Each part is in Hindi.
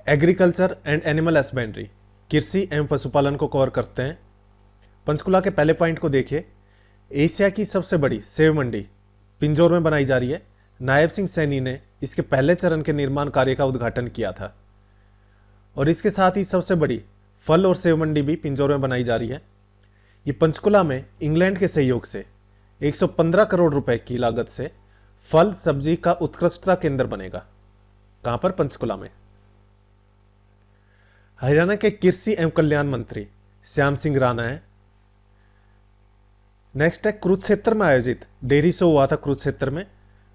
एग्रीकल्चर एंड एनिमल हस्बेंड्री, कृषि एवं पशुपालन को कवर करते हैं। पंचकुला के पहले पॉइंट को देखिए। एशिया की सबसे बड़ी सेब मंडी पिंजौर में बनाई जा रही है। नायब सिंह सैनी ने इसके पहले चरण के निर्माण कार्य का उद्घाटन किया था। और इसके साथ ही सबसे बड़ी फल और सेब मंडी भी पिंजौर में बनाई जा रही है। ये पंचकुला में इंग्लैंड के सहयोग से 115 करोड़ रुपए की लागत से फल सब्जी का उत्कृष्टता केंद्र बनेगा। कहां पर? पंचकुला में। हरियाणा के कृषि एवं कल्याण मंत्री श्याम सिंह राणा है। नेक्स्ट है, कुरुक्षेत्र में आयोजित डेयरी शो हुआ था कुरुक्षेत्र में।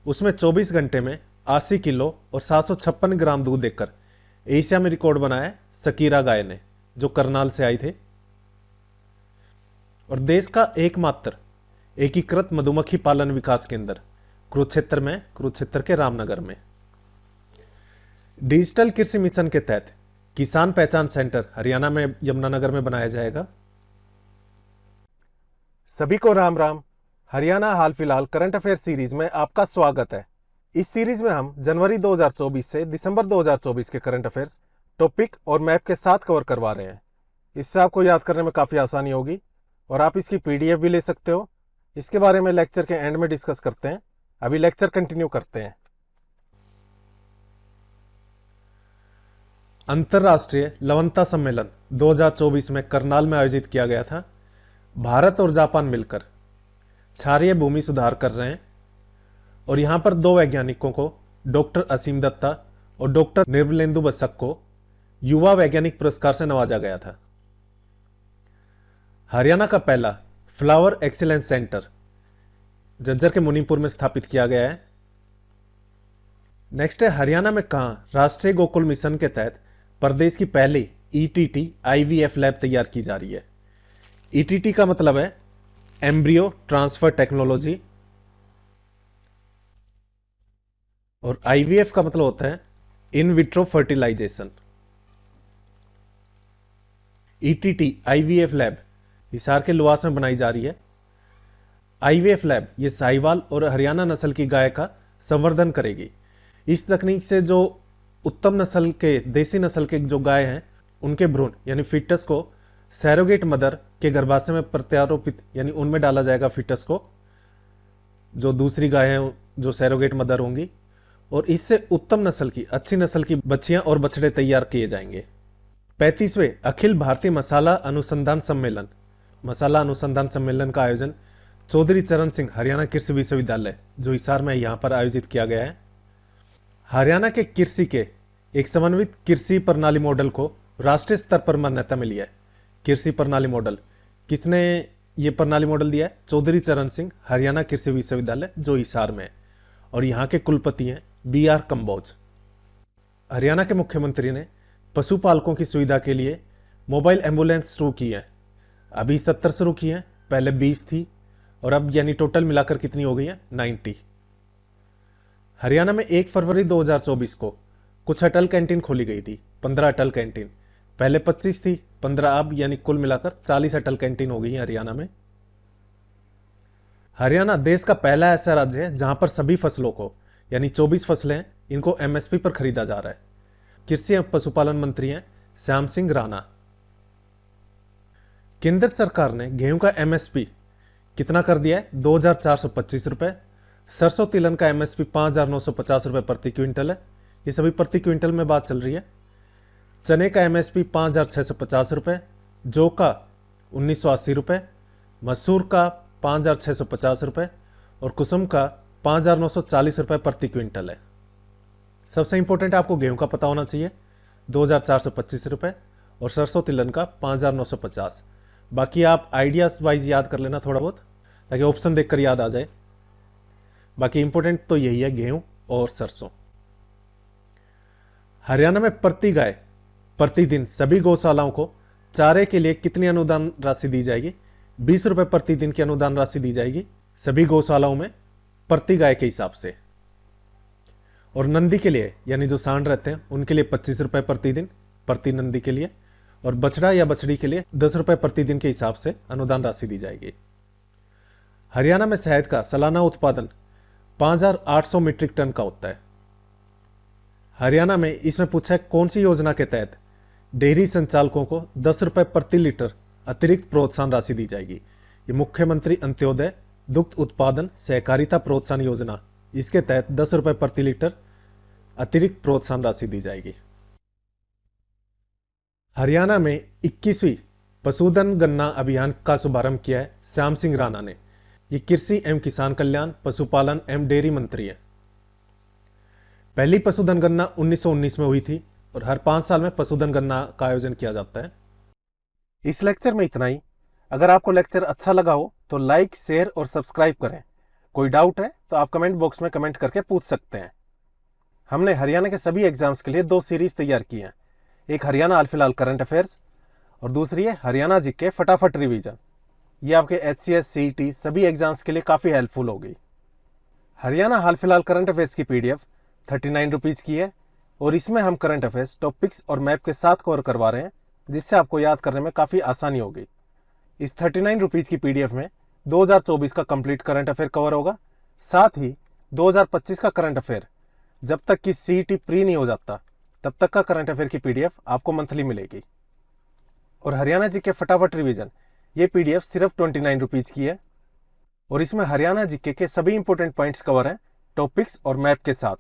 उसमें 24 घंटे में 80 किलो और 756 ग्राम दूध देकर एशिया में रिकॉर्ड बनाया सकीरा गाय ने, जो करनाल से आई थे। और देश का एकमात्र एकीकृत मधुमक्खी पालन विकास केंद्र कुरुक्षेत्र में, कुरुक्षेत्र के रामनगर में। डिजिटल कृषि मिशन के तहत किसान पहचान सेंटर हरियाणा में यमुनानगर में बनाया जाएगा। सभी को राम राम। हरियाणा हाल फिलहाल करंट अफेयर सीरीज में आपका स्वागत है। इस सीरीज में हम जनवरी 2024 से दिसंबर 2024 के करंट अफेयर्स टॉपिक और मैप के साथ कवर करवा रहे हैं। इससे आपको याद करने में काफी आसानी होगी और आप इसकी पीडीएफ भी ले सकते हो। इसके बारे में लेक्चर के एंड में डिस्कस करते हैं। अभी लेक्चर कंटिन्यू करते हैं। अंतरराष्ट्रीय लवणता सम्मेलन 2024 में करनाल में आयोजित किया गया था। भारत और जापान मिलकर क्षारीय भूमि सुधार कर रहे हैं और यहां पर दो वैज्ञानिकों को, डॉक्टर असीम दत्ता और डॉक्टर निर्मलेंदु बसक को युवा वैज्ञानिक पुरस्कार से नवाजा गया था। हरियाणा का पहला फ्लावर एक्सीलेंस सेंटर झज्जर के मुनीपुर में स्थापित किया गया है। नेक्स्ट है, हरियाणा में कहां राष्ट्रीय गोकुल मिशन के तहत प्रदेश की पहली ईटीटी आईवीएफ लैब तैयार की जा रही है। ईटीटी का मतलब है एम्ब्रियो ट्रांसफर टेक्नोलॉजी और आईवीएफ का मतलब होता है in vitro fertilisation. ETT IVF lab Hisar के लुवास में बनाई जा रही है। आईवीएफ लैब ये साहिवाल और हरियाणा नस्ल की गाय का संवर्धन करेगी। इस तकनीक से जो उत्तम नस्ल के, देसी नस्ल के जो गाय हैं, उनके भ्रूण यानी फीटस को सैरोगेट मदर के गर्भाशय में प्रत्यारोपित यानी उनमें डाला जाएगा फीटस को, जो दूसरी गाय हैं जो सैरोगेट मदर होंगी, और इससे उत्तम नस्ल की, अच्छी नस्ल की बच्चियां और बछड़े तैयार किए जाएंगे। 35वें अखिल भारतीय मसाला अनुसंधान सम्मेलन, मसाला अनुसंधान सम्मेलन का आयोजन चौधरी चरण सिंह हरियाणा कृषि विश्वविद्यालय जो हिसार में यहां पर आयोजित किया गया है। हरियाणा के कृषि के एक समन्वित कृषि प्रणाली मॉडल को राष्ट्रीय स्तर पर मान्यता मिली है। कृषि प्रणाली मॉडल किसने ये प्रणाली मॉडल दिया है? चौधरी चरण सिंह हरियाणा कृषि विश्वविद्यालय जो हिसार में है और यहाँ के कुलपति हैं BR कंबोज। हरियाणा के मुख्यमंत्री ने पशुपालकों की सुविधा के लिए मोबाइल एम्बुलेंस शुरू की है। अभी 70 शुरू की है, पहले 20 थी और अब यानी टोटल मिलाकर कितनी हो गई है? 90। हरियाणा में 1 फरवरी 2024 को कुछ अटल कैंटीन खोली गई थी, 15 अटल कैंटीन। पहले 25 थी, 15 अब, यानी कुल मिलाकर 40 अटल कैंटीन हो गई है हरियाणा में। हरियाणा देश का पहला ऐसा राज्य है जहां पर सभी फसलों को, यानी 24 फसलें हैं, इनको MSP पर खरीदा जा रहा है। कृषि एवं पशुपालन मंत्री हैं श्याम सिंह राणा। केंद्र सरकार ने गेहूं का MSP कितना कर दिया है? 2425 रुपए। सरसों तिलहन का MSP 5950 रुपए प्रति क्विंटल है। ये सभी प्रति क्विंटल में बात चल रही है। चने का MSP 5650 रुपए, जौ का 1980 रुपए, मसूर का 5650 रुपए और कुसुम का 5940 रुपए प्रति क्विंटल है। सबसे इंपॉर्टेंट आपको गेहूं का पता होना चाहिए, 2425 रुपए, और सरसों तिलहन का 5950। बाकी आप आइडियाज वाइज याद कर लेना थोड़ा बहुत, ताकि ऑप्शन देखकर याद आ जाए। बाकी इंपॉर्टेंट तो यही है, गेहूं और सरसों। हरियाणा में प्रति गाय प्रतिदिन सभी गौशालाओं को चारे के लिए कितनी अनुदान राशि दी जाएगी? 20 रुपए प्रतिदिन की अनुदान राशि दी जाएगी सभी गौशालाओं में प्रति गाय के हिसाब से। और नंदी के लिए, यानी जो सांड रहते हैं, उनके लिए 25 रुपए प्रतिदिन प्रति नंदी के लिए, और बछड़ा या बछड़ी के लिए 10 रुपए प्रतिदिन के हिसाब से अनुदान राशि दी जाएगी। हरियाणा में शहद का सालाना उत्पादन 5800 मीट्रिक टन का होता है। हरियाणा में इसमें पूछा है कौन सी योजना के तहत डेयरी संचालकों को 10 रुपए प्रति लीटर अतिरिक्त प्रोत्साहन राशि दी जाएगी। ये मुख्यमंत्री अंत्योदय दुग्ध उत्पादन सहकारिता प्रोत्साहन योजना, इसके तहत 10 रुपए प्रति लीटर अतिरिक्त प्रोत्साहन राशि दी जाएगी। हरियाणा में 21वीं पशुधन गणना अभियान का शुभारंभ किया है श्याम सिंह राणा ने। ये कृषि एवं किसान कल्याण, पशुपालन एवं डेयरी मंत्री है। पहली पशुधन गणना 1919 में हुई थी और हर 5 साल में पशुधन गणना का आयोजन किया जाता है। इस लेक्चर में इतना ही। अगर आपको लेक्चर अच्छा लगा हो तो लाइक, शेयर और सब्सक्राइब करें। कोई डाउट है तो आप कमेंट बॉक्स में कमेंट करके पूछ सकते हैं। हमने हरियाणा के सभी एग्जाम्स के लिए 2 सीरीज तैयार की हैं। एक हरियाणा हाल फिलहाल करंट अफेयर्स और दूसरी है हरियाणा जीके फटाफट रिवीजन। ये आपके HCS, CET सभी एग्जाम्स के लिए काफ़ी हेल्पफुल होगी। हरियाणा हाल फिलहाल करंट अफेयर्स की PDF 39 रुपीज़ की है और इसमें हम करंट अफेयर्स टॉपिक्स और मैप के साथ कवर करवा रहे हैं, जिससे आपको याद करने में काफ़ी आसानी होगी। इस 39 रुपीज़ की PDF में 2024 का कंप्लीट करंट अफेयर कवर होगा, साथ ही 2025 का करंट अफेयर जब तक कि CET प्री नहीं हो जाता तब तक का करंट अफेयर की PDF आपको मंथली मिलेगी। और हरियाणा जीके फटाफट रिवीजन ये PDF सिर्फ 29 रुपीज़ की है और इसमें हरियाणा जीके के सभी इंपॉर्टेंट पॉइंट्स कवर हैं टॉपिक्स और मैप के साथ।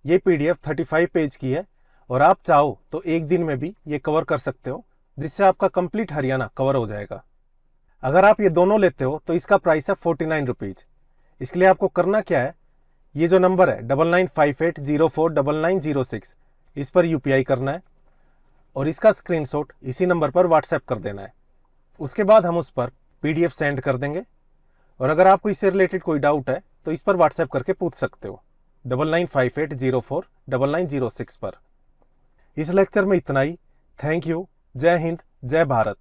ये PDF 35 पेज की है और आप चाहो तो एक दिन में भी ये कवर कर सकते हो, जिससे आपका कंप्लीट हरियाणा कवर हो जाएगा। अगर आप ये दोनों लेते हो तो इसका प्राइस है 49 रुपीज़। इसके लिए आपको करना क्या है, ये जो नंबर है 9958049906 इस पर UPI करना है और इसका स्क्रीनशॉट इसी नंबर पर व्हाट्सएप कर देना है। उसके बाद हम उस पर PDF सेंड कर देंगे और अगर आपको इससे रिलेटेड कोई डाउट है तो इस पर व्हाट्सएप करके पूछ सकते हो 9958049906 पर। इस लेक्चर में इतना ही। Thank you. जय हिंद, जय भारत।